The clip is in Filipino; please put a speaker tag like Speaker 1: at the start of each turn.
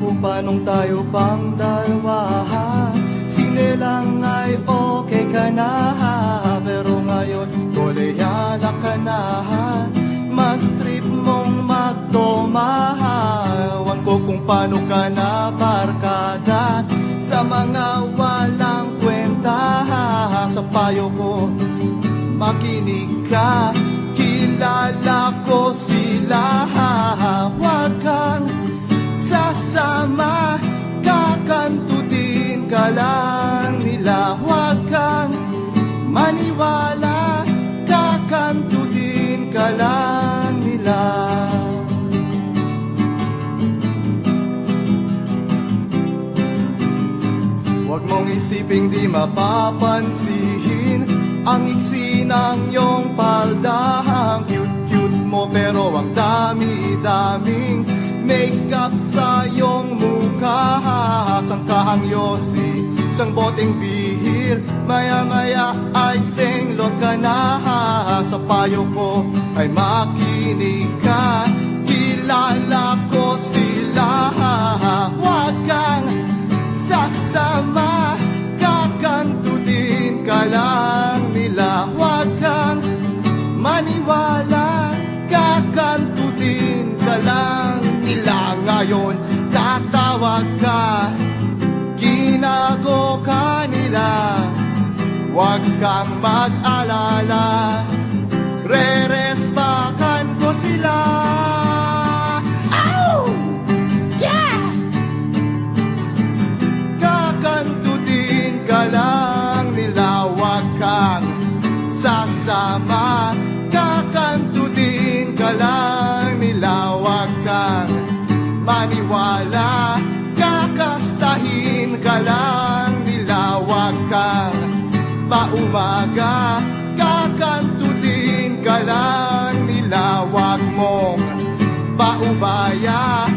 Speaker 1: Kung paanong tayo pang dalawa, sinelang ay okay ka na, pero ngayon koleyala ka na. Mas trip mong magtumahawan ko kung paano ka na barkada sa mga walang kwenta. Sa payo ko makinig ka, kilala ko sila. Huwag kang sasama, kakantutin ka lang nila. Huwag kang maniwala, kakantutin ka lang nila. Huwag mong isiping di mapapansin ang iksi ng iyong palda. Ang cute-cute mo pero ang dami-daming makeup sa iyong mukha. Sangkahang yosi, isang boteng bihir, maya-maya ay senglot ka na. Sa payo ko ay makinig ka, kilala ko sila. Huwag kang sasama, kakantutin ka lang nila. Huwag kang maniwala, kakantutin ka lang nila. Ngayon tatawag ka, ginago ka nila. Huwag kang mag-alala, re-respakan ko sila. Ow! Yeah! Kakantutin ka lang nila. Huwag kang sasama, kakantutin ka lang nila. Huwag kang maniwala, kakastahin ka lang nila. Huwag kang paumaga, kakantutin ka lang nila. Huwag mong paubaya,